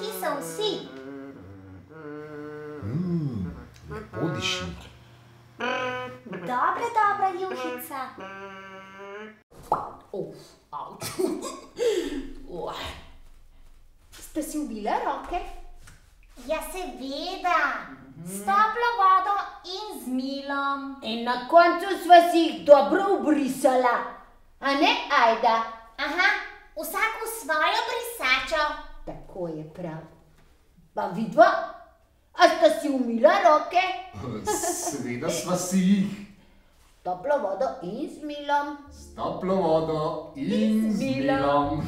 Kje so vsi? Lepo diši. Dobra, juhica. Avč. Ste si umila roke? Ja, seveda. S toplo vodo in z milom. In na koncu sva si jih dobro ubrisala. A ne, Ajda? Aha, vsak v svojo brisačo. Tako je prav. Pa vidva, a sta si umila roke? Seveda sva si jih. Toplo vodo in z milom. S toplo vodo in z milom.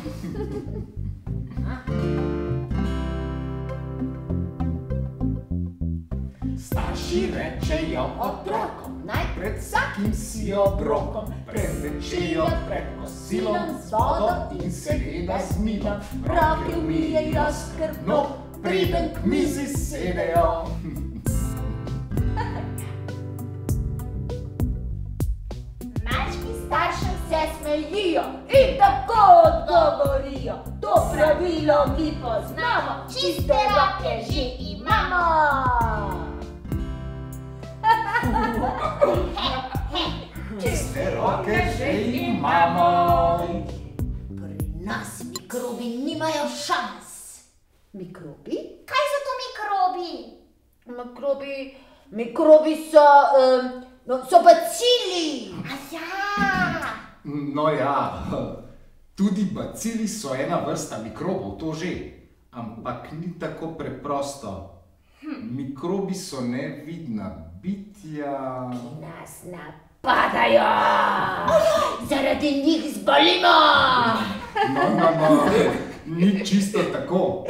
Starši rečejo otrokom, naj pred vsakim si obrokom pretečejo pred kosilom z vodo in seveda z milom. Roke umijejo skrbno, preden k mizi sedejo. Malčki Staršem se smejijo in tako odgovorijo. To pravilo mi poznamo, čiste roke že imamo. Čiste roke že imamo. Pri nas mikrobi nimajo šans. Mikrobi? Kaj so to mikrobi? Mikrobi so bacili. No ja, tudi bacili so ena vrsta mikrobov, to že. Ampak ni tako preprosto. Mikrobi so nevidna bitja. Ki nas napadajo. Zaradi njih zbolimo. No, ni čisto tako.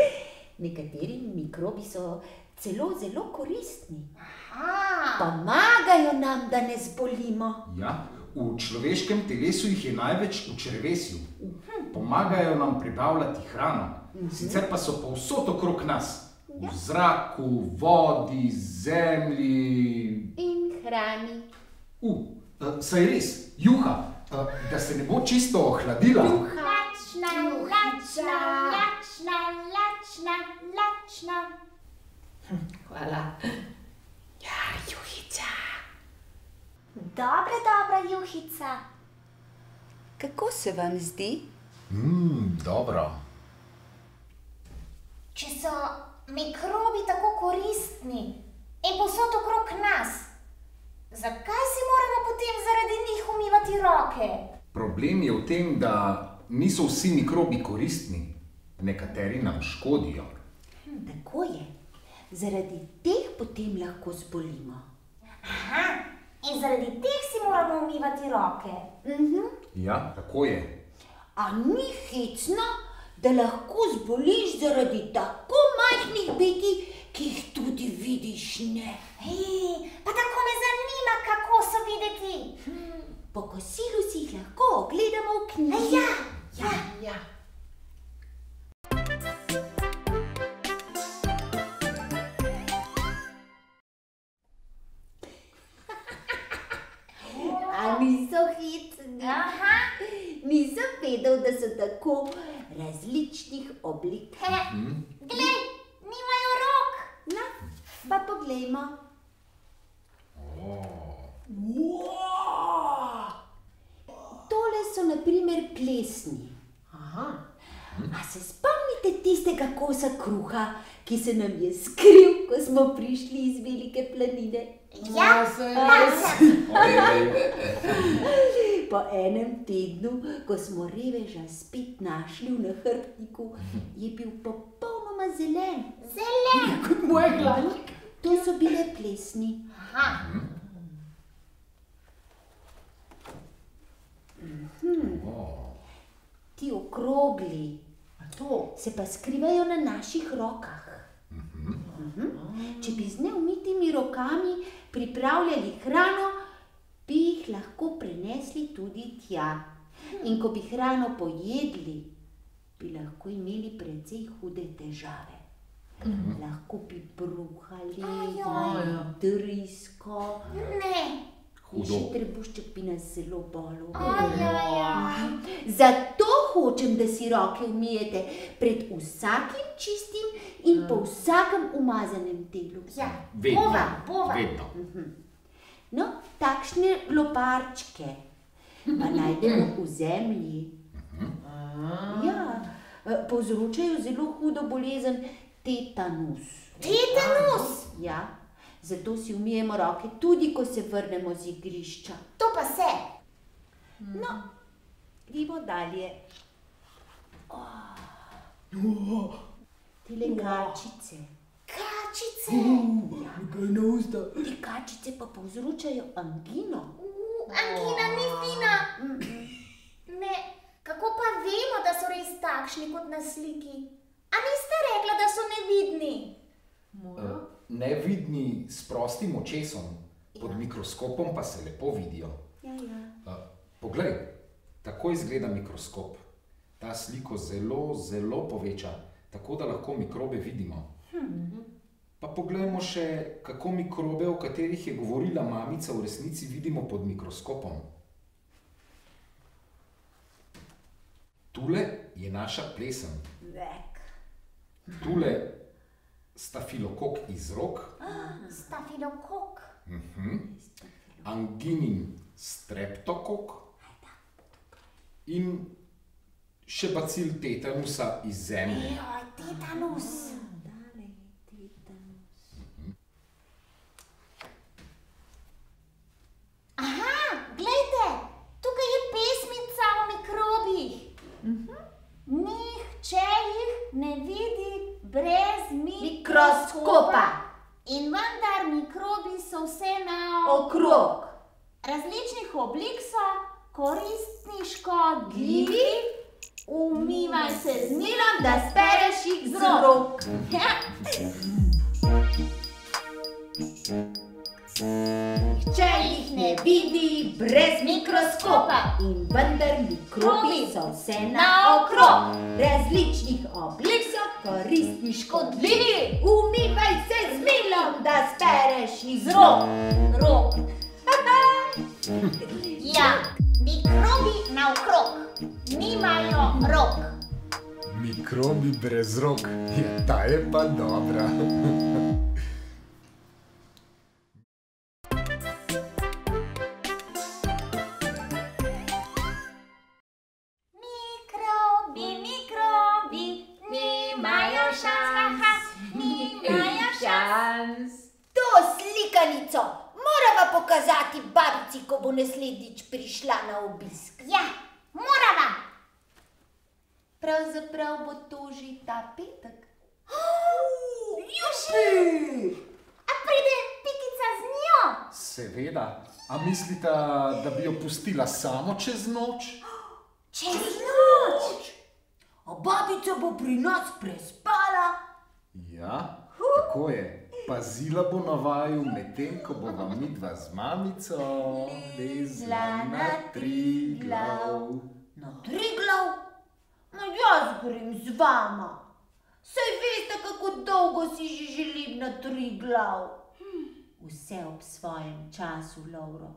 Nekateri mikrobi so celo zelo koristni. Aha. Pomagajo nam, da ne zbolimo. Ja, v človeškem telesu jih je največ v črevesju. Pomagajo nam pribavljati hrano. Sicer pa so povsod okrog nas. V zraku, vodi, zemlji. In hrani. Saj res, juha, da se ne bo čisto ohladila. Lačna. Hvala. Ja, juhica. Dobra, juhica. Kako se vam zdi? Dobro. Če so mikrobi tako koristni in povsod okrog nas, zakaj si moramo potem zaradi njih umivati roke? Problem je v tem, da niso vsi mikrobi koristni. Nekateri nam škodijo. Tako je. Zaradi teh potem lahko zbolimo. Aha, in zaradi teh si moramo umivati roke. Ja, tako je. A ni hecno, da lahko zboliš zaradi tako majhnih bitij, ki jih tudi vidiš ne? Hej, pa tako me zanima, kako so videti. Po kosilu si jih lahko ogledamo v knjigi. Ja. A niso hecni? Aha. Nisem vedel, da so tako različnih oblik. Glej, nimajo rok. No, pa poglejmo. Tole so na primer plesni. A se spomnite tistega kosa kruha, ki se nam je skril, ko smo prišli iz Velike planine? Ja, Po enem tednu, ko smo reveža spet našli v nahrbtniku, je bil popolnoma zelen. Zelen. Kot moj glavnik. To so bile plesni. Aha. Ti okrogli se pa skrivajo na naših rokah. Če bi z neumitimi rokami pripravljali hrano, bi jih lahko prenesli tudi tja. In ko bi hrano pojedli, bi lahko imeli precej hude težave. Lahko bi bruhali, drisko. Ne. In še trebušček bi nas zelo bolel. Ajajaj. Zato hočem, da si roke umijete pred vsakim čistim po vsakem umazanem delu. Ja, Vedno, bova. vedno. No, takšne loparčke pa najdemo v zemlji. Ja, povzročajo zelo hudo bolezen tetanus. Tetanus? Ja, zato si umijemo roke tudi, ko se vrnemo z igrišča. To pa se. No, gremo dalje. Tele kačice. Kačice. Kaj na usta? Te kačice pa povzročajo angino. Angina ni fina. Ne, kako pa vemo, da so res takšni kot na sliki? A niste rekla, da so nevidni? Nevidni s prostim očesom, pod mikroskopom pa se lepo vidijo. Poglej, tako izgleda mikroskop. Ta sliko zelo, zelo poveča, tako da lahko mikrobe vidimo. Pa poglejmo še, kako mikrobe, o katerih je govorila mamica, v resnici vidimo pod mikroskopom. Tule je naša plesen. Tule stafilokok iz rok. Stafilokok. Anginin streptokok in še bacil tetanusa iz zemlje. Joj, tetanus. Aha, glejte, tukaj je pesmica o mikrobih. Nihče jih ne vidi brez mikroskopa. In vendar mikrobi so vse Okrog. različnih oblik so, koristni, škodljivi. Umivaj se z milom, da spereš jih z rok. Nihče jih ne vidi brez mikroskopa. In vendar mikrobi so vse naokrog. Različnih oblik so, koristni, škodljivi. Umivaj se z milom, da spereš jih z rok. Rok. Ja, mikrobi naokrog. Nimajo rok. Mikrobi brez rok, ta je pa dobra. Mikrobi, nimajo šans. Nimajo šans. To slikanico morava pokazati babici, ko bo naslednjič prišla na obisk. Ja, morava. Pravzaprav bo to že ta petek. Juši! A pride Pikica z njo? Seveda, a mislite, da bi jo pustila samo čez noč? Čez noč? A babica bo pri nas prespala? Ja, tako je. Pazila bo na vaju, medtem ko bova midva z mamico lezla na Triglav. Na Triglav? No, jaz grem z vama. Saj veste, kako dolgo si že želim na Triglav. Vse ob svojem času, Lovro.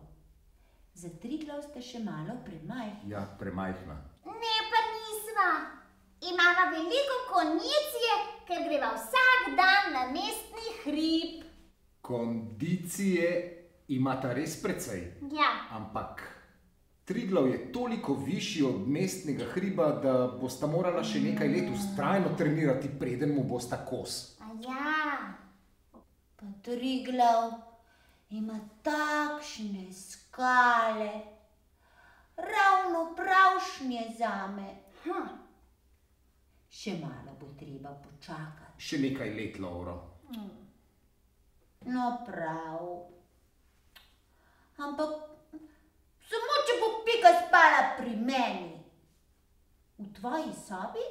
Za Triglav sta še malo premajhna. Ja, premajhna. Ne, pa nisva. Imava veliko kondicije, ker greva vsak dan na mestni hrib. Kondicije imata res precej. Ja. Ampak Triglav je toliko višji od mestnega hriba, da bosta morala še nekaj let vztrajno trenirati, preden mu bosta kos. A ja. Pa Triglav ima takšne skale. Ravno pravšnje zame. Še malo bo treba počakati. Še nekaj let, Lovro. No, prav. Ampak samo, če bo Pika spala pri meni. V tvoji sobi?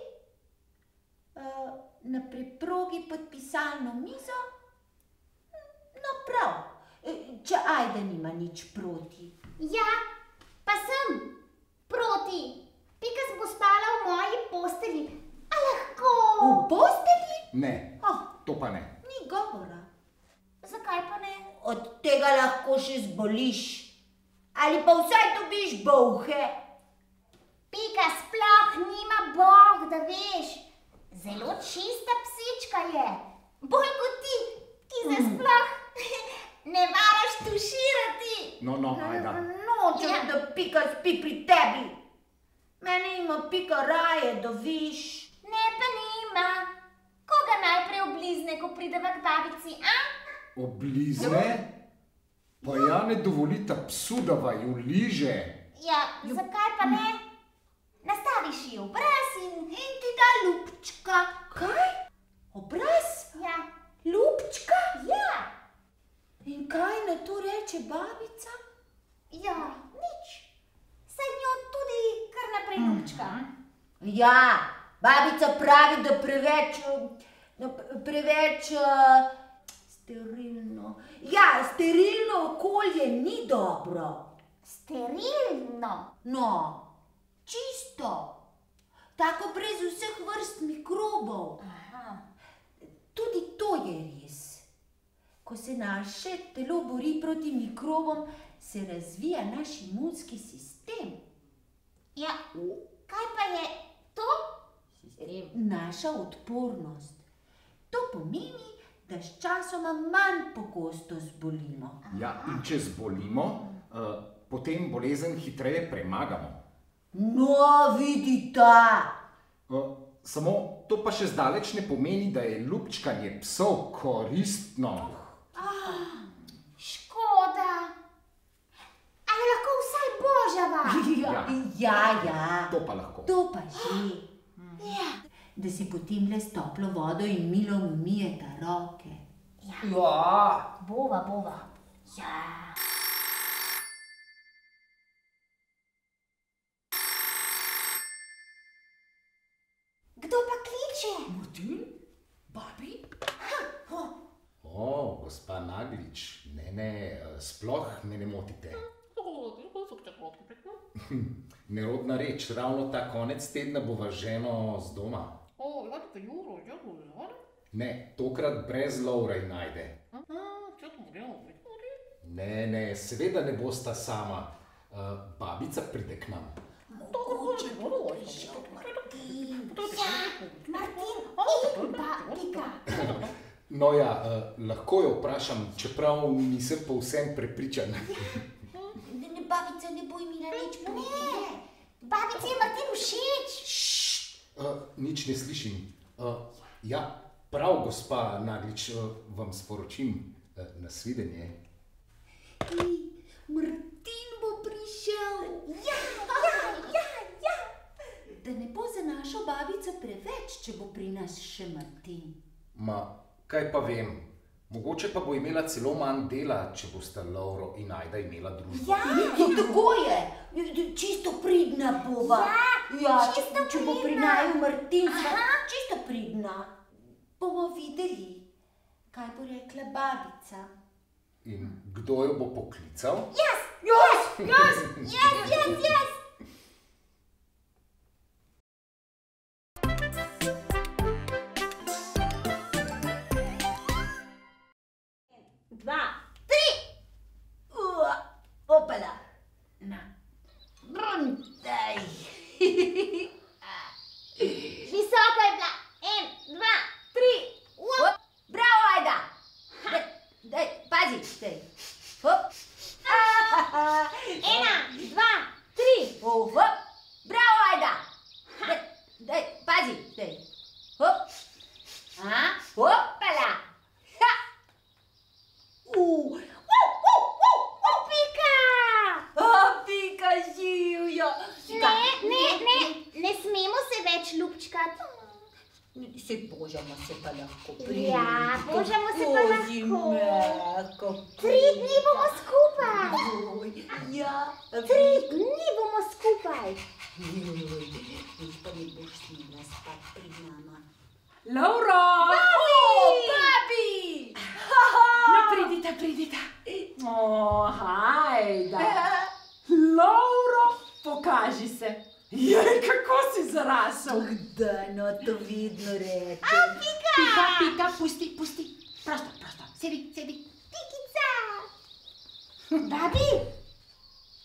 Na preprogi pod pisalno mizo? No, prav. Če Ajda nima nič proti. Ja, pa sem proti. Pika bo spala v moji posteli. A lahko? V posteli? Ne, to pa ne. Ni govora. Zakaj pa ne? Od tega lahko še zboliš. Ali pa vsaj dobiš bolhe. Pika sploh nima boh, da veš. Zelo čista psička je. Pika. Nočem, da Pika spi pri tebi. Mene ima Pika raje, da viš. Ne pa nima. Koga najprej oblizne, ko prideva k babici, a? Oblizne? Pa ja ne dovolita psu, da vaju liže. Ja, zakaj pa ne? Nastaviš ji obraz in ti da ljubčka. Kaj? Obraz? Ja. Ljubčka? Ja. In kaj na to reče babica? Ja, nič. Saj njo tudi kar naprej ljubčka. Ja, babica pravi, da preveč sterilno. Ja, sterilno okolje ni dobro. Sterilno? No, čisto. Tako brez vseh vrst mikrobov. Tudi to je res. Ko se naše telo bori proti mikrobom, se razvija naš imunski sistem. Ja, kaj pa je to? Naša odpornost. To pomeni, da sčasoma manj pogosto zbolimo. Ja, in če zbolimo, potem bolezen hitreje premagamo. No, vidita! Samo to pa še zdaleč ne pomeni, da je ljubčkanje psov koristno. Škoda. Ali lahko vsaj božava? Ja. To pa lahko. To pa že. Da si potem le s toplo vodo in milom umijeta roke. Ja. Bova. Ja. Kdo pa kliče? Martin? Babi? Gospa Naglič, ne, sploh me ne motite. Nerodna reč, ravno ta konec tedna bova ženo z doma. Ne, tokrat brez Lovra in Ajde. Ne, seveda ne bosta sama. Babica pride k nam. Mogoče bo prišel Martin. Martin in Pika. No ja, lahko jo vprašam, čeprav nisem povsem prepričan. Babica ne bo imela nič povedati. Ne, babici je Martin všeč. Nič ne slišim. Ja, prav, gospa Naglič, vam sporočim nasvidenje. Martin bo prišel. Ja. Da ne bo za našo babico preveč, če bo pri nas še Martin. Kaj pa vem, mogoče pa bo imela celo manj dela, če bosta Lovro in Ajda imela družbo. Tako je, čisto pridna bova. Ja, če bo pri naju Martin, čisto pridna. Bomo videli, kaj bo rekla babica. In kdo jo bo poklical? Jaz. Opala. Na. Daj. Visoko je bila. 1, 2, 3. Bravo, Ajda. Daj, pazi. Daj. Hop. 1, 2, 3. Bravo, Ajda. Daj, pazi. Daj. Hop. Opala. Pika živjo. Ne smemo se več ljubčkati. Se božamo se pa lahko prijeti. Ja, božamo se pa lahko. 3 dni bomo skupaj. Ja. 3 dni bomo skupaj. Pa ne boš smela spati pri nama. Lovro! Babi! No, pridita. Hajda. Lovro, pokaži se. Jej, kako si zarasel. Da, no to vidno reče. Pika, pusti. Prosto. Sedi. Pikica. Babi,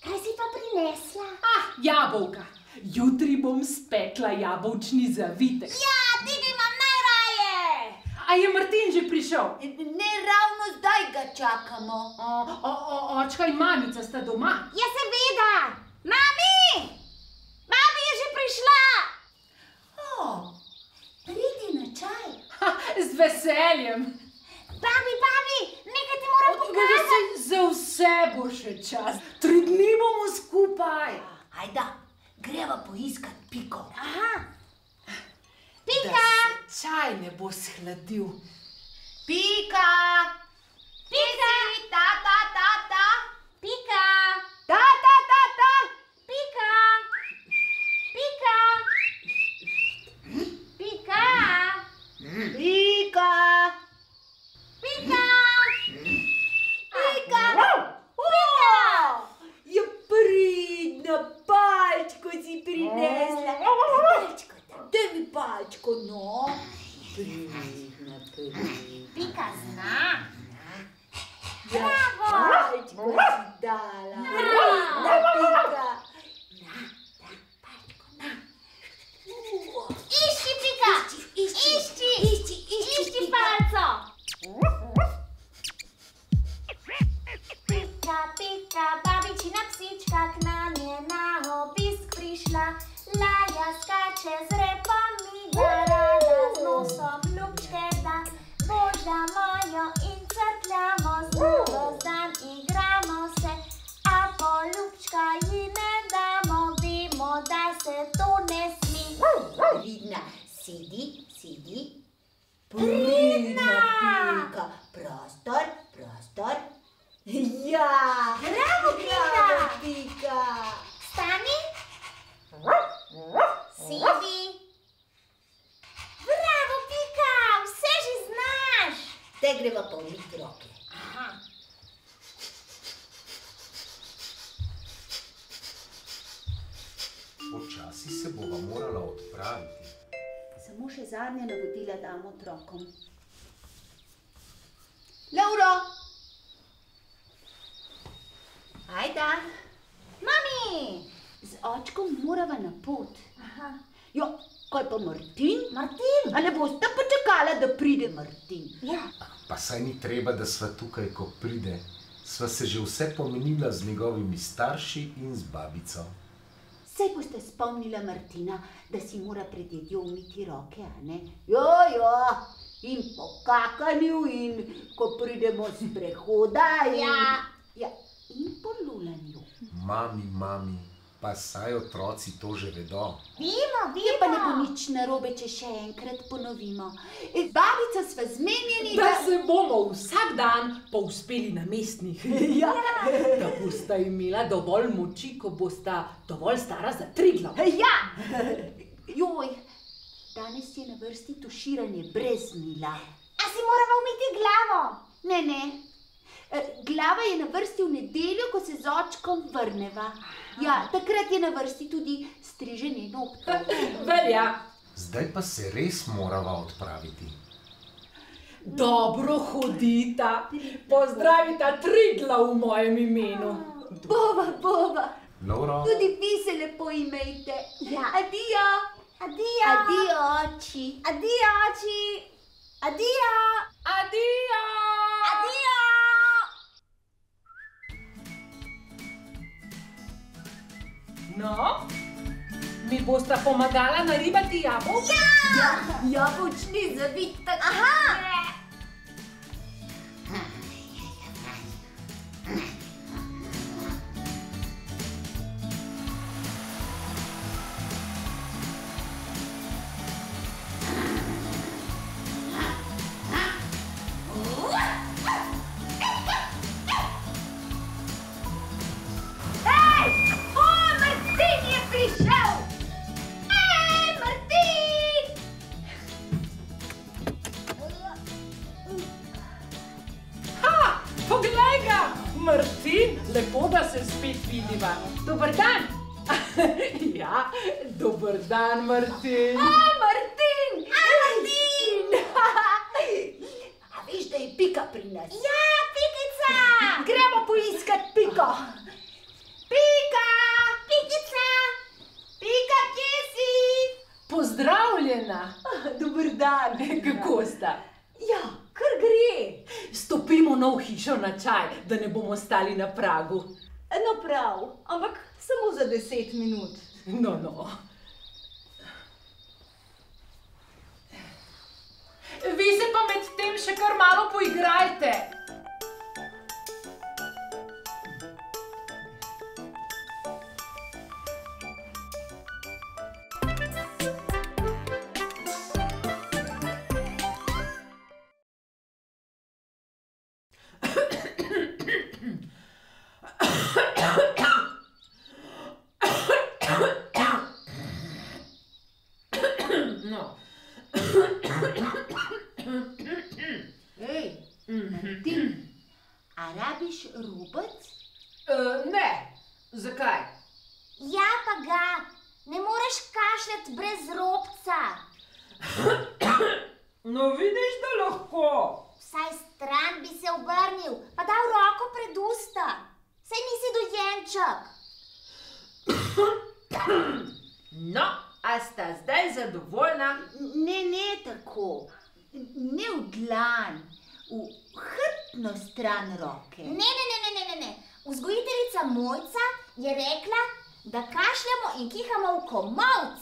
kaj si pa prinesla? Jabolka. Jutri bom spekla jabolčni zavitek. Ja, tega imam najraje. A je Martin že prišel? Ne, ravno zdaj ga čakamo. Očka in mamica sta doma. Ja, seveda! Mami! Babi je že prišla! Pridi na čaj. Z veseljem. Babi, nekaj ti moram pokazati. Za vse bo še čas. 3 dni bomo skupaj. Ajda, greva poiskat Piko. Aha. Da Pika! se čaj ne bo shladil. Pika! Pika! Ta, ta, ta, ta. Pika! Ta, ta, ta, ta. Pika! Pika! Pika! Pika! Pika! Pika! Je pridna, palčko si prinesla. Palčko, daj mi palčko, no. Pridna. Pika zna. Ja, Bravo! palčko si dala. Pridna Pika. Išči, Pika! Išči palco! Pika, babičina psička k nam je na obisk prišla. Laja skače z repom, miga rada z nosom ljubčke da. Božja mojo in crkljamo, znovo zdan igramo se. A poljubčka ji ne damo, vemo, da se to ne smi. Pridna, sedi. Pridna Pika. Prostor. Ja! Bravo, Pika! Bravo, Pika! Stani. Sedi. Bravo, Pika, vse že znaš. Te greva pa umiti roke. Aha. Počasi se bova morala odpraviti. Samo še zadnje navodila dam otrokom. Lauro! Ajda! Mami! Z očkom morava na pot. Aha. Jo, kaj pa Martin? Martin! A ne boste počakala, da pride Martin? Ja. Pa saj ni treba, da sva tukaj, ko pride. Sva se že vse pomenila z njegovimi starši in z babico. Saj boste spomnila Martina, da si mora pred jedjo umiti roke, a ne? Jo, in po kakanju in ko pridemo z prehoda in... Ja, in po lulanju. Mami, pa saj otroci to že vedo. Vemo. Ja, pa ne bo nič narobe, če še enkrat ponovimo. Babica sva zmenjeni, Da se bomo vsak dan povzpeli na mestnih. Ja. Da bosta imela dovolj moči, ko bosta dovolj stara za Triglav. Ja! Joj, danes je na vrsti tuširanje brez mila. A si morava umiti glavo? Ne. Glava je na vrsti v nedeljo, ko se z očkom vrneva. Ja, takrat je na vrsti tudi striženje nohtov. Velja. Zdaj pa se res morava odpraviti. Dobro hodita. Pozdravita Triglav v mojem imenu. Bova. Lauro, Tudi vi se lepo imejte. Ja. Adijo. Adijo, oči. Adijo, oči. Adijo. Adijo! Adijo. No, mi bosta pomagala naribati jabolka? Jabolčni zavitek. Aha. Poglej ga, Martin, lepo, da se spet vidiva. Dober dan. Ja, dober dan, Martin. Martin! A veš, da je Pika pri nas? Ja, Pikica. Gremo poiskat Piko. Pika! Pikica. Pika, kje si? Pozdravljena. Dober dan. Kako sta? ravno v hišo na čaj, da ne bomo stali na pragu. No prav, ampak samo za 10 minut. No. Vi se pa med tem še kar malo poigrajte. Martin, a rabiš robec? Ne, zakaj? Ja, pa ga, ne moreš kašljati brez robca. No vidiš, da lahko. Vsaj stran bi se obrnil, pa dal roko pred usta. Saj nisi dojenček. No, a sta zdaj zadovoljna? Ne tako. Ne v dlan, v hrbtno stran roke. Ne. Vzgojiteljica Mojca je rekla, da kašljamo in kihamo v komolc.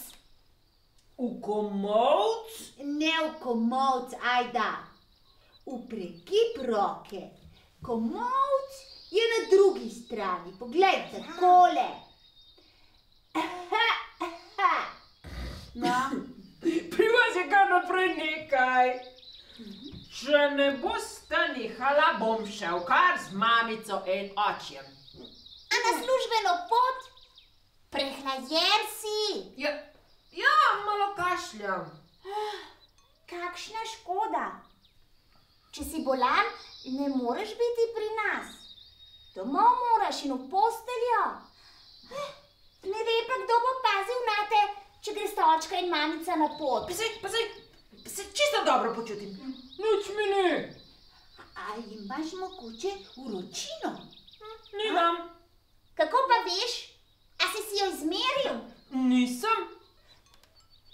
V komolc? Ne v komolc, ajda. V prekip roke. Komolc je na drugi strani. Poglej, takole. No. Pri vas je kar naprej nekaj. Če ne boste nehala, bom šel kar z mamico in očjem. A na službeno pot? Prehlajen si. Ja, malo kašljam. Kakšna škoda. Če si bolan, ne moreš biti pri nas. Domov moraš in v posteljo. Ne ve pa, kdo bo pazil nate, če gresta očka in mamica na pot. Pa se čisto dobro počutim. Nič mi ni. A imaš mogoče vročino? Nimam. Kako pa veš? A si jo izmeril? Nisem.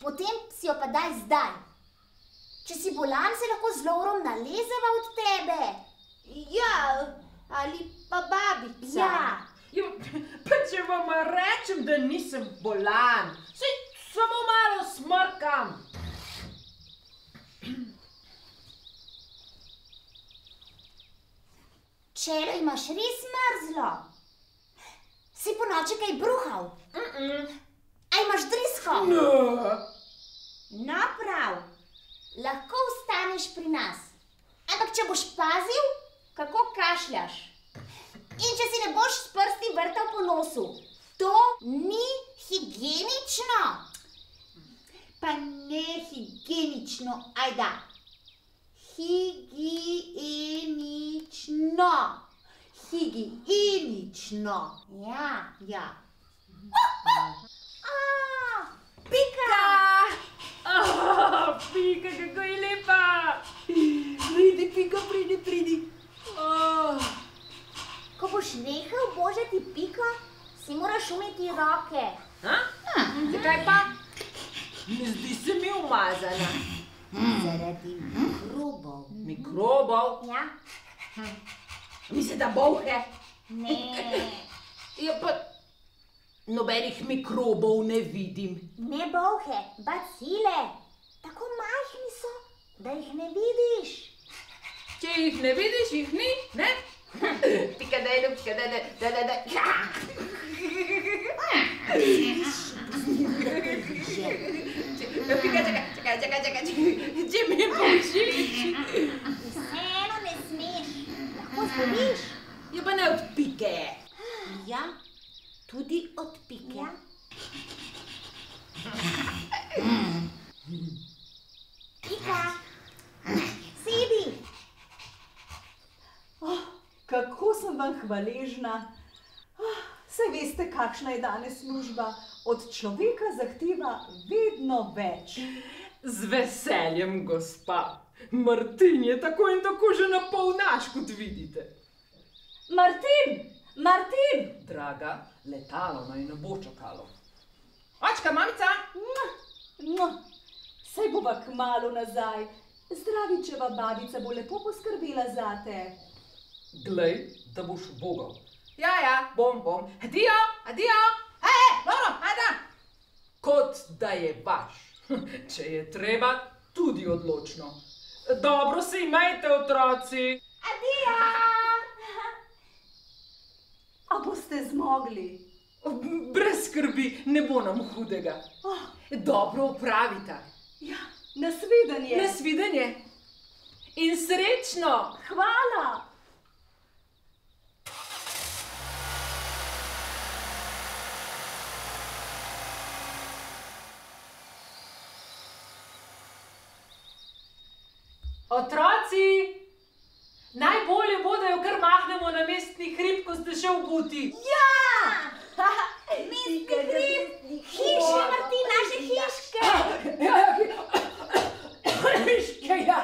Potem si jo pa daj zdaj. Če si bolan, se lahko z Lovrom nalezeva od tebe. Ja, ali pa babica. Ja. Pa če vam rečem, da nisem bolan, saj samo malo smrkam. Čelo imaš res mrzlo. Si ponoči kaj bruhal? A imaš drisko? No prav, lahko ostaneš pri nas. Ampak če boš pazil, kako kašljaš. In če si ne boš s prsti vrtal po nosu, to ni higienično. Pa ne higienično, ajda. Higienično. Higienično. Ja. Pika! Pika, kako je lepa. Pridi, Pika, pridi. Ko boš nehal božati Piko, si moraš umiti roke. Zakaj pa? Ne zdi se mi umazana. Zaradi mikrobov. Mikrobov? Ja? Misli, da bolhe? Ne. Ja, pa nobenih mikrobov ne vidim. Ne bolhe, bacile. Tako majhni so, da jih ne vidiš. Če jih ne vidiš, jih ni, ne? Pika, daj. Pika, čakaj. Če me pušiš. Vseeno ne smeš. Lahko zboliš. Ja, pa ne od Pike. Ja, tudi od Pike. Ja. Pika, sedi. Kako sem vam hvaležna. Saj veste, kakšna je danes služba. Od človeka zahteva vedno več. Z veseljem, gospa. Martin je tako in tako že na pol naš, kot vidite. Martin! Draga, letalo naj ne bo čakalo. Očka, mamica! Saj bova kmalu nazaj. Zdravičeva babica bo lepo poskrbela zate. Glej, da boš bogal. Ja, bom. Adijo, dobro, ajde. Kot da je vaš. Če je treba, tudi odločno. Dobro se imejte, otroci. Adijo! A boste zmogli? Brez skrbi, ne bo nam hudega. Dobro opravite. Ja, nasvidenje. Nasvidenje. In srečno. Hvala. Otroci, najbolje bo, da jo kar mahnemo na mestni hrib, ko ste še obuti. Ja! Mestni hrib! Hiše, Martin, naše hiške! Hiške, ja.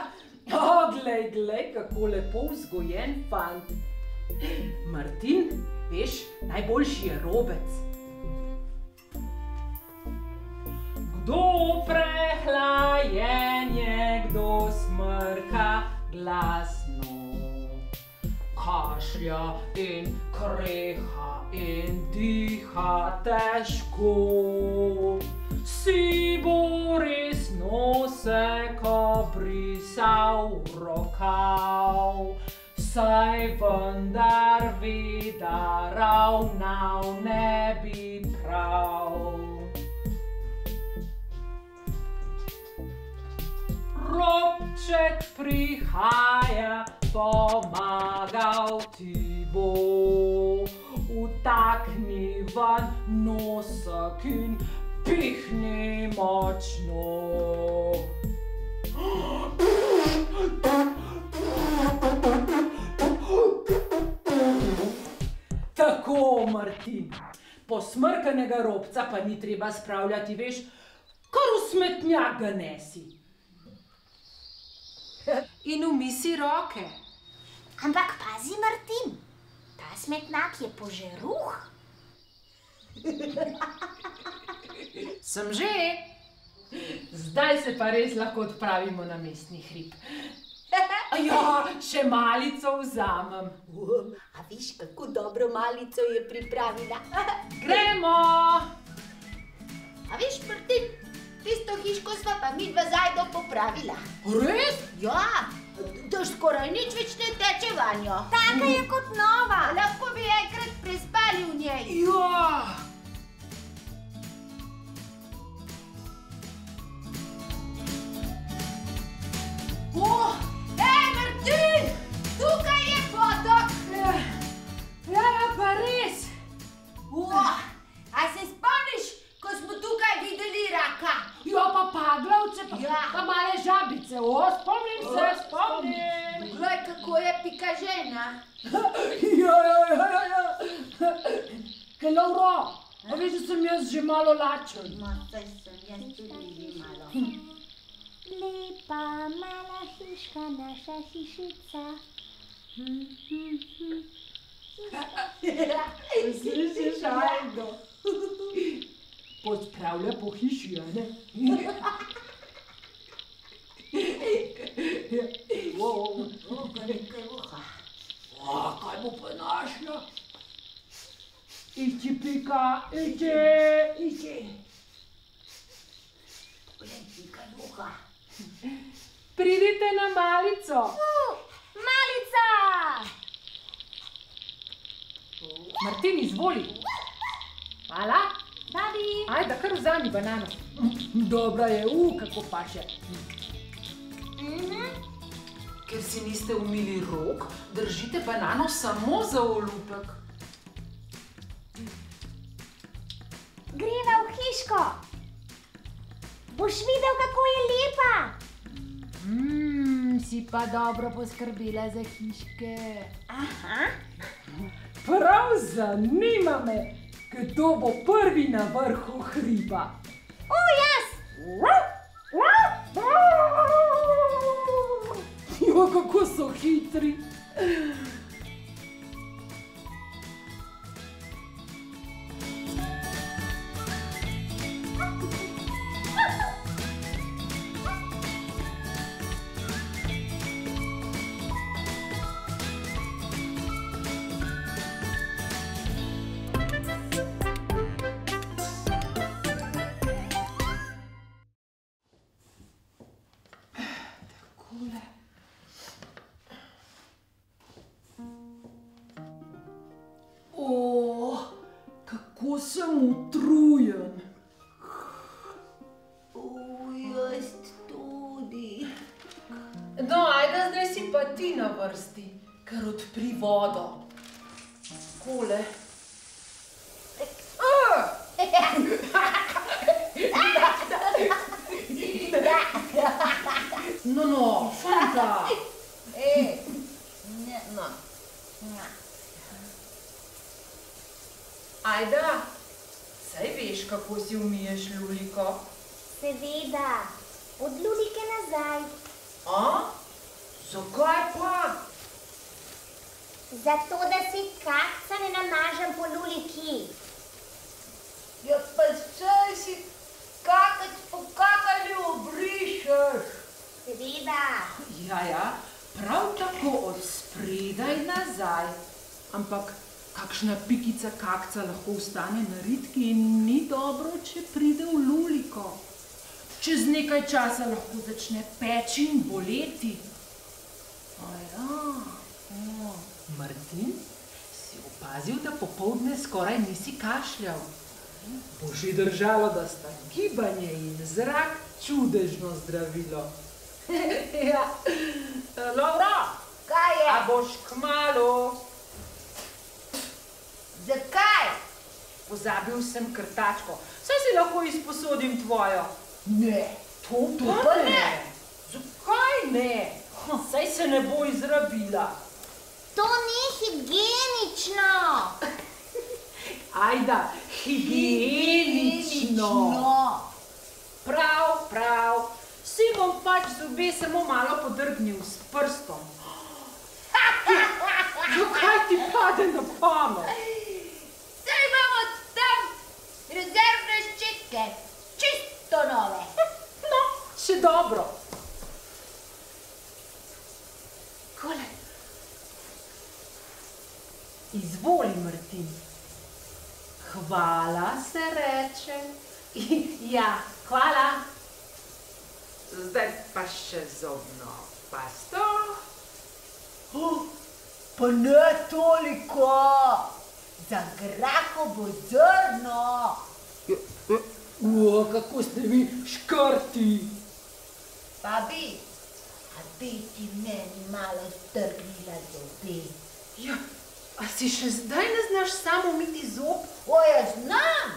Glej, kako lepo vzgojen fant. Martin, veš, najboljši je robec. Kdo prehlajenje, kdo smrka glasno, kašlja in kreha in diha težko, si bo res noseka brisal v rokav, saj vendar ve, da ravnal ne bi prav. Robček prihaja, pomagal ti bo. Utakni van nosek in pihni močno. Tako, Martin, posmrkanega robca pa ni treba spravljati, veš, kar v smetnjak ga nesi. In umisi roke. Ampak pazi, Martin, ta smetnjak je požeruh. Sem že. Zdaj se pa res lahko odpravimo na mestni hrib. Ja, še malico vzamem. A viš, kako dobro malico je pripravila. Gremo! A viš, Martin, tisto hiško sva pa midva zajdo popravila. Res? Ja, da skoraj nič več ne teče vanjo. Taka je kot nova. Lahko bi enkrat prespali v njej. Ja! Martin, tukaj je potok. Ja, pa res. A se spomniš, ko smo tukaj videli raka? Ja, pa paglavce, Ja. pa male žabice. Spomnim se. Glej, kako je pika žena. Ja. Kaj, Lauro, a veš, da sem jaz že malo lačen. Saj sem jaz tudi že malo. Lepa mala hiška, naša hišica. Slišiš, Ajdo? Pospravlja po hiši, a ne? Kaj bo pa našla? Iči, Pika, iči. Pridite na malico. Malica! Martin, izvoli. Mala? Babi! Ajde, kar vzami banano. Dobra je, kako paše. Ker si niste umili rok, držite banano samo za olupek. Greva v hiško. Boš videl, kako je lepa. Si pa dobro poskrbela za hiške. Aha. Prav zanima me, kdo bo prvi na vrhu hriba. Jaz! Jo, kako so hitri. Kako sem utrujen. Jaz tudi. No, ajde, zdaj si pa ti na vrsti, ker odpri vodo. Kole. No, fanta. No. Ajda, saj veš, kako si umiješ luliko. Seveda, od lulike nazaj. A? Zakaj pa? Zato, da si kakca ne namažem po luliki. Ja, pa saj si kakac po kakali obrišeš. Seveda. Ja, prav tako od spredaj nazaj. Ampak kakšna pikica kakca lahko ostane na ritki in ni dobro, če pride v luliko. Čez nekaj časa lahko začne peči in boleti. Martin, si opazil, da popoldne skoraj nisi kašljal? Bo že držalo, da sta gibanje in zrak čudežno zdravilo. Ja, Laura, Kaj je? a boš kmalu? Zakaj? Pozabil sem krtačko, saj si lahko izposodim tvojo. Ne, to Pa ne. Zakaj ne? Saj se ne bo izrabila. To ni higienično. Ajda, higienično. Prav. Si bom pač zobe samo malo podrgnil s prstom. Zakaj ti pade na pamet? Saj imamo tam rezervne ščetke, čisto nove. No, še dobro. Kole. Izvoli, Martin. Hvala se reče. Ja, hvala. Zdaj pa še zobno pasto. Pa ne toliko, za grahovo zrno. Kako ste vi škrti. Babi, a bi ti meni malo strgnila zobe? Ja, a si še zdaj ne znaš samo umiti zob? O, jaz znam.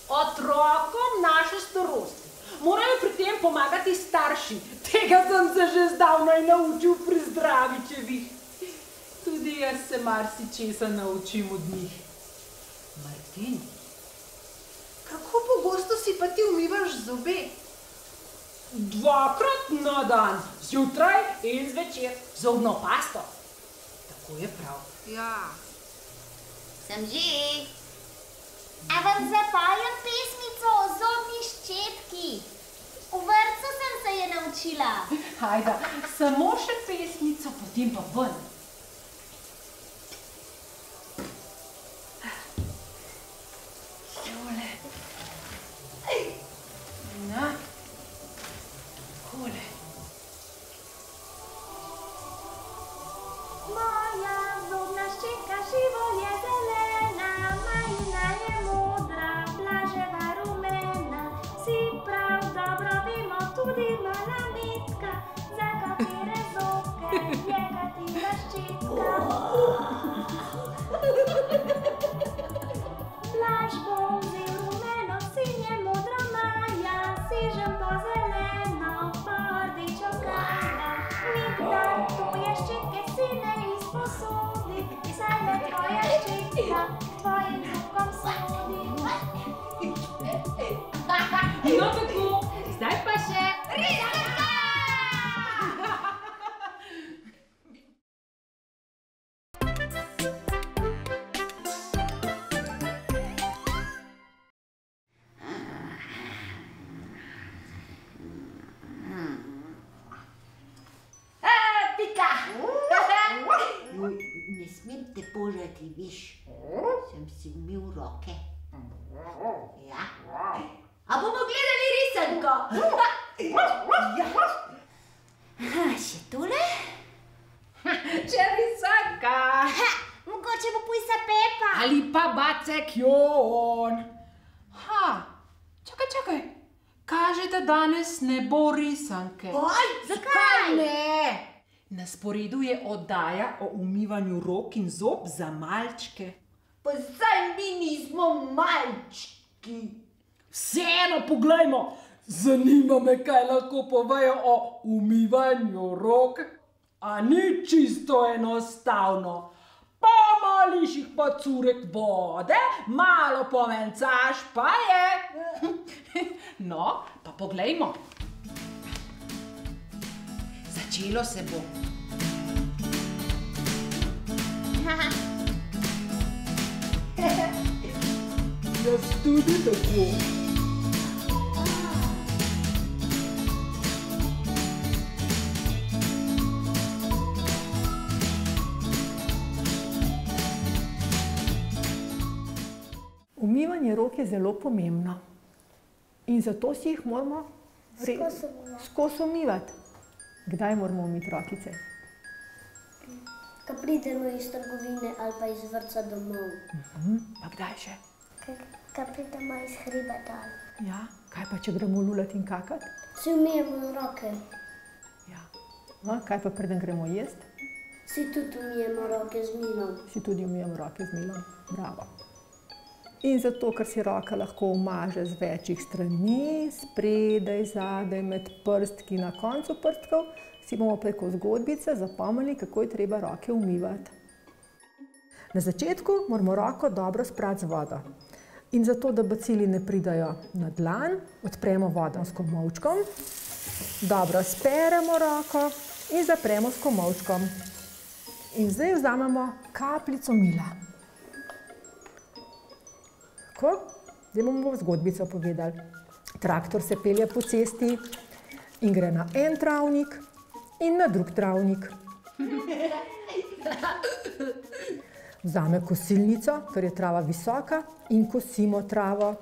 Otrokom naše starosti morajo pri tem pomagati starši. Tega sem se že zdavnaj naučil pri Zdravičevih. Tudi jaz se marsičesa naučim od njih. Martin, kako pogosto si pa ti umivaš zobe? 2-krat na dan, zjutraj in zvečer, z zobno pasto. Tako je prav. Ja. Sem že. A vam zapojem pesmico o zobni ščetki? V vrtcu sem se je naučila. Ajda, samo še pesmico, potem pa ven. Tole. Na. Kole. Moja zobna ščetka živo je zelena, majina je modra, blaževa rumena. Si prav dobro vemo, tudi mala metka, za katere zobke je katera ščetka. Blaž bo vzel rumeno, sinje modro maja, sežem po zeleno, po rdečo kaja. Nikdar tuje ščetke si ne izposodi, saj le tvoja ščetka tvojim zobkom sodi. No tako, zdaj pa še Rizalka! Pika! Ne smem te požati, viš. Sem si umil roke. Ja. A bomo gledali risanko? Ja. Še tole? Še risanka. Mogoče če bo pujsa Pepa. Ali pa Bacek Jon. Čakaj. Kaže, da danes ne bo risanke. Zakaj? Ne? Na sporedu je oddaja o umivanju rok in zob za malčke. Pa zdaj mi nismo malčki. Vseeno, poglejmo. Zanima me, kaj lahko povejo o umivanju rok. A ni čisto enostavno. Pomališ jih pa curek vode, malo pomencaš pa je. No, pa poglejmo. Začelo se bo. Jaz tudi tako. Umivanje rok je zelo pomembno in zato si jih moramo skozi umivati. Kdaj moramo umiti rokice? Ko pridemo iz trgovine ali pa iz vrtca domov. Pa kdaj še? Ko pridemo iz hribeta. Ja, kaj pa, če gremo lulat in kakat? Si umijemo roke. Ja. No, kaj pa, preden gremo jesti? Si tudi umijemo roke z milom. Si tudi umijemo roke z milom. Bravo. In zato, ker si roka lahko umaže z večjih strani, spredaj, zadaj, med prstki, na koncu prstkov, si bomo preko zgodbice zapomnili, kako je treba roke umivati. Na začetku moramo roko dobro sprati z vodo. In zato, da bacili ne pridajo na dlan, odpremo vodo s komolčkom, dobro speremo roko in zapremo s komolčkom. In zdaj vzamemo kapljico mila. Zdaj bomo zgodbico povedali. Traktor se pelje po cesti in gre na en travnik in na drug travnik. Vzame kosilnico, ker je trava visoka, in kosimo travo.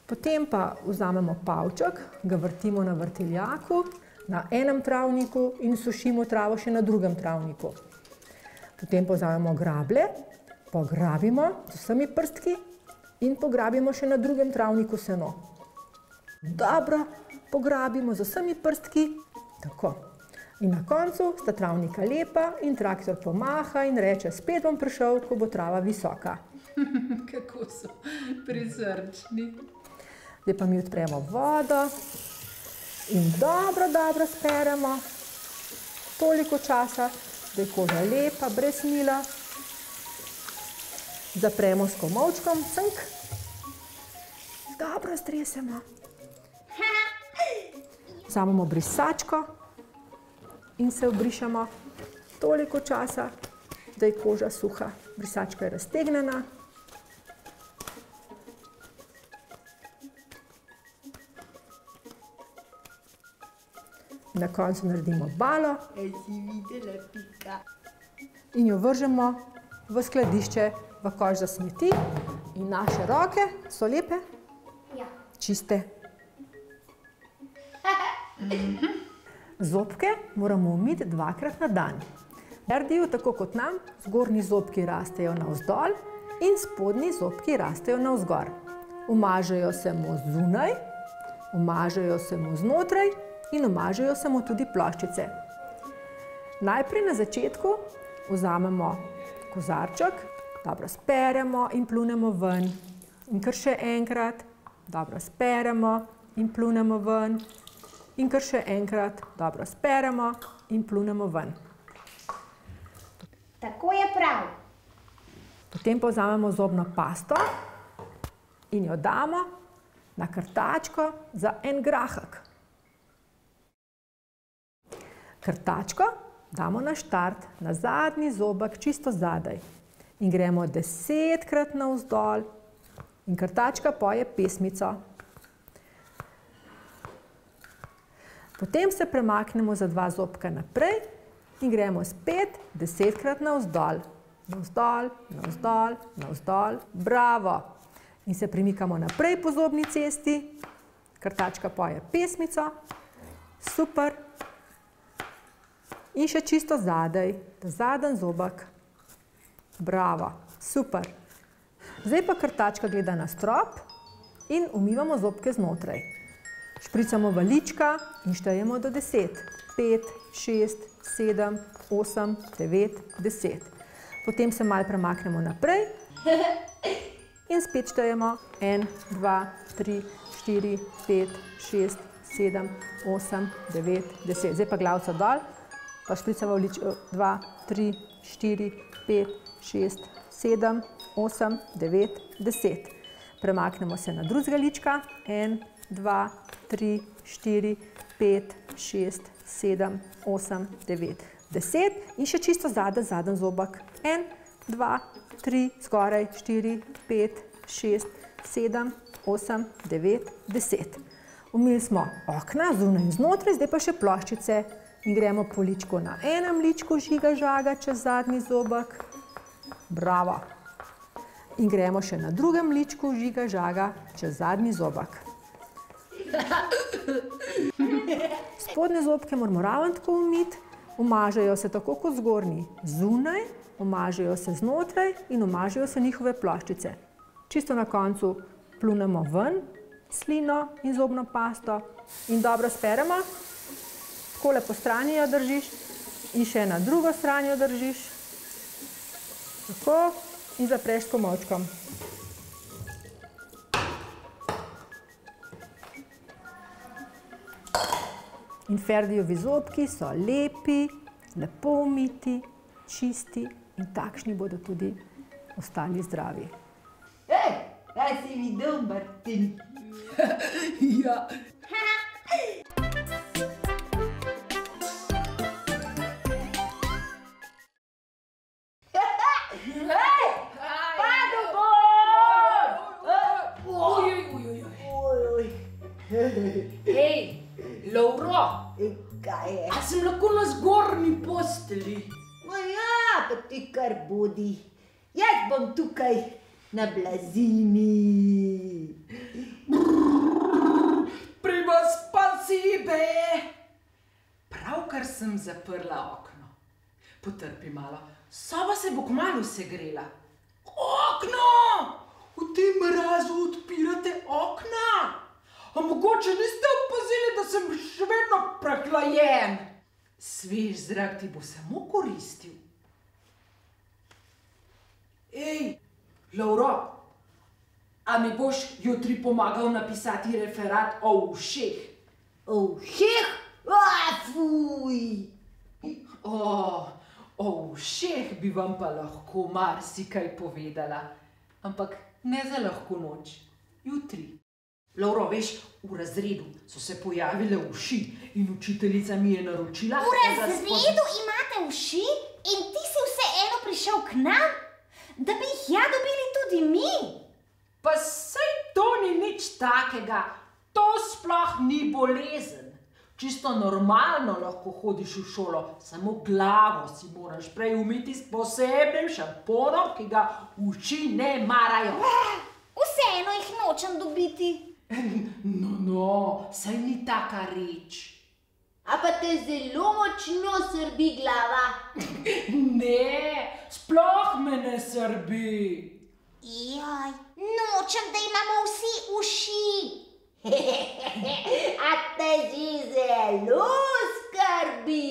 Potem pa vzamemo pavček, ga vrtimo na vrtiljaku, na enem travniku in sušimo travo še na drugem travniku. Potem pa vzamemo grablje, pograbimo z vsemi prstki in pograbimo še na drugem travniku seno. Dobro pograbimo z vsemi prstki, tako. In na koncu sta travnika lepa in traktor pomaha in reče, spet bom prišel, ko bo trava visoka. Kako so prisrčni. Zdaj pa mi odpremo vodo in dobro speremo, toliko časa, da je koža lepa, brez mila. Zapremo s komolčkom, cnk. Dobro stresemo. Vzamemo brisačko in se obrišemo toliko časa, da je koža suha. Brisačka je raztegnjena. Na koncu naredimo balo in jo vržemo v skladišče, v koš za smeti. In naše roke so lepe, čiste. Zobke moramo umiti 2-krat na dan. Naredijo tako kot nam, zgornji zobki rastejo navzdol in spodnji zobki rastejo navzgor. Umažejo se mu zunaj, umažejo se mu znotraj in umažejo se mu tudi ploščice. Najprej na začetku vzamemo kozarček, dobro speremo in pljunemo ven. In kar še enkrat, dobro speremo in pljunemo ven. In kar še enkrat, dobro speremo in pljunemo ven. Tako je prav. Potem pa vzamemo zobno pasto in jo damo na krtačko za en grahek. Krtačko damo na štart, na zadnji zobek, čisto zadaj. In gremo 10-krat navzdol in krtačka poje pesmico. Potem se premaknemo za 2 zobka naprej in gremo spet 10-krat navzdol. Navzdol, navzdol, navzdol, bravo! In se premikamo naprej po zobni cesti. Krtačka poje pesmico. Super! In še čisto zadaj, ta zadnji zobek. Bravo, super. Zdaj pa krtačka gleda na strop in umivamo zobke znotraj. Špricamo valička in štejemo do 10. 5, 6, 7, 8, 9, 10. Potem se malo premaknemo naprej in spet štejemo 1, 2, 3, 4, 5, 6, 7, 8, 9, 10. Zdaj pa glavico dol, pa špricamo valičko 2, 3, 4, 5, 6, 7, 8, 9, 10. Premaknemo se na drugega lička. 1, 2, 3, 4, 5, 6, 7, 8, 9, 10. In še čisto zadnji zobek. 1, 2, 3, zgoraj, 4, 5, 6, 7, 8, 9, 10. Umili smo okna, zunaj in znotraj, zdaj pa še ploščice. In gremo po ličku na enem ličku žiga žaga čez zadnji zobek. Bravo. In gremo še na drugem ličku žiga žaga čez zadnji zobek. Spodnje zobke moramo ravno tako umiti. Umažejo se tako kot zgornji zunaj, umažejo se znotraj in umažejo se njihove ploščice. Čisto na koncu pljunemo ven slino in zobno pasto in dobro speremo. Takole po strani jo držiš in še na drugo stran jo držiš. Tako in zapreš s komolčkom. In Ferdijevi zobki so lepi, lepo umiti, čisti in takšni bodo tudi ostali zdravi. Kaj si videl, Martin? Ja. Hej, Lovro, Kaj je? a sem lahko na zgornji postelji? Ma ja, pa ti kar bodi. Jaz bom tukaj na blazini. Prima spasibe! Pravkar sem zaprla okno. Potrpi malo, soba se bo kmalu segrela. Okno! V tem mrazu odpirate okna? A mogoče niste opazili, da sem še vedno prehlajen? Svež zrak ti bo samo koristil. Ej, Lovro, a mi boš jutri pomagal napisati referat o ušeh? O ušeh? Fuj! O ušeh bi vam pa lahko marsikaj povedala, ampak ne za lahko noč, jutri. Lovro, veš, v razredu so se pojavile uši in učiteljica mi je naročila... V razredu imate uši in ti si vseeno prišel k nam, da bi jih ja dobili tudi mi? Pa saj to ni nič takega, to sploh ni bolezen. Čisto normalno lahko hodiš v šolo, samo glavo si moraš prej umiti s posebnim šamponom, ki ga uši ne marajo. Vseeno jih nočem dobiti. No, saj ni taka reč. A pa te zelo močno srbi glava. Ne, sploh me ne srbi. Jaj, nočem, da imamo vsi uši. A te že zelo skrbi.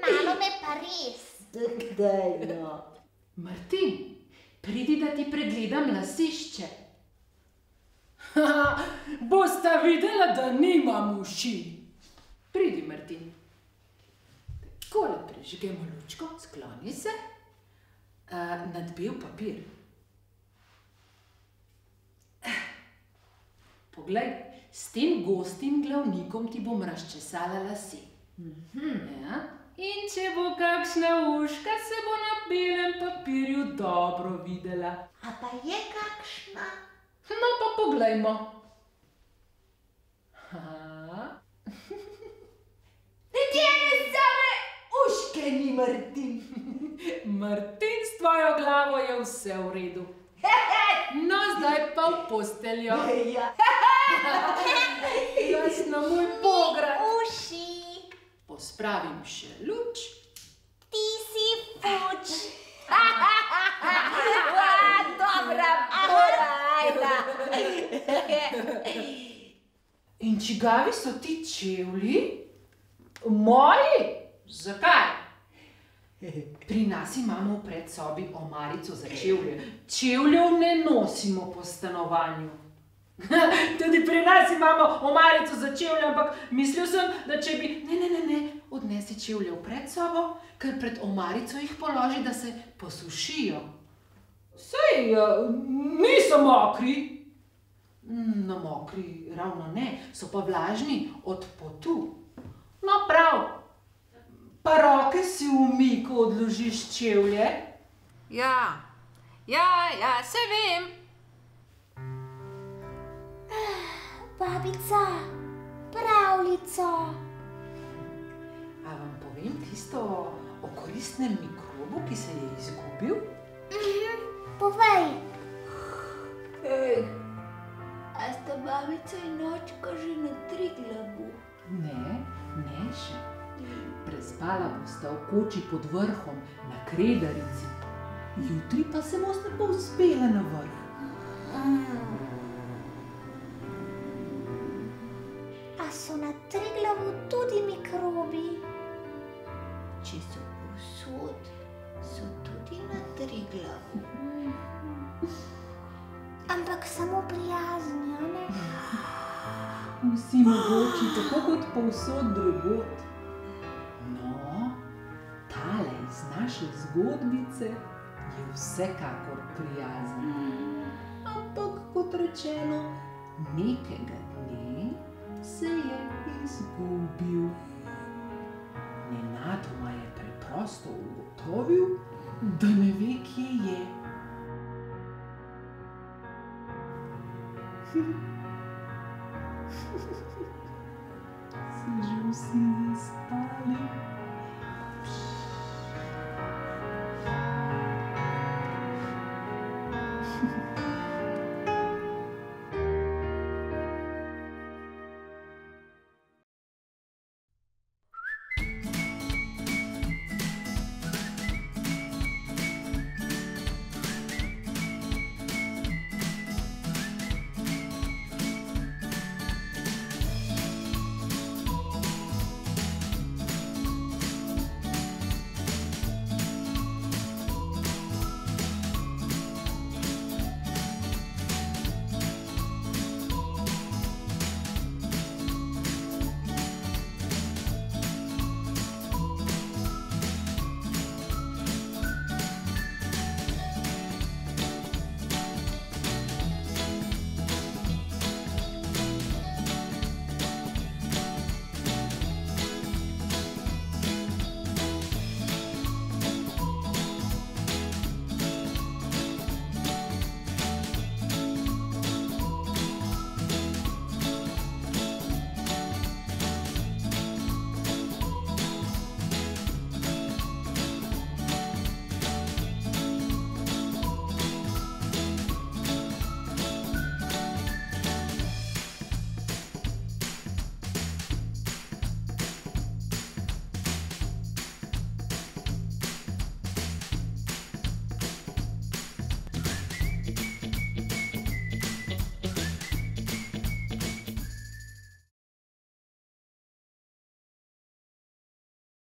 Malo me pa res. Daj no. Martin, pridi, da ti pregledam lasišče. Bosta videla, da nimam uši. Pridi, Martin. Takole prižgemo lučko, skloni se. Nad bel papir. Poglej, s tem gostim glavnikom ti bom razčesala lase. Ja. In če bo kakšna uška, se bo na belem papirju dobro videla. A pa je kakšna? No, pa poglejmo. Tjene same uške ni, Martin. Martin, s tvojo glavo je vse v redu. No, zdaj pa v posteljo. Ja. Jaz na moj pograd. Uši. pospravim še luč. Ti si fuč. Dobra, porajna. In čigavi so ti čevlji? Moji? Zakaj? Pri nas imamo v predsobi omarico za čevlje. Čevljev ne nosimo po stanovanju. Tudi pri nas imamo omarico za čevlje, ampak mislil sem, da če bi... Ne, odnesi čevlje v predsobo, ker pred omarico jih položi, da se posušijo. Sej, niso mokri. No, mokri ravno ne, so pa vlažni od potu. No, prav. Pa roke si umij, ko odložiš čevlje. Ja, se vem. Babica, pravljico. A vam povem tisto o koristnem mikrobu, ki se je izgubil? Povej. A sta babica in očka že na Triglavu? Ne še. Prespala bosta v koči pod vrhom na Kredarici. Jutri pa se bosta povzpela na vrh. A so na Triglavu tudi mikrobi? Če so povsod, so tudi na Triglavu. Ampak samo prijazni, a ne? Vsi mogoči, tako kot povsod drugod. No, tale iz naše zgodbice je vsekakor prijazen. Ampak, kot rečeno, nekega dne se je izgubil. Nenadoma je preprosto ugotovil, da ne ve, kje je. Si že vsi zaspali?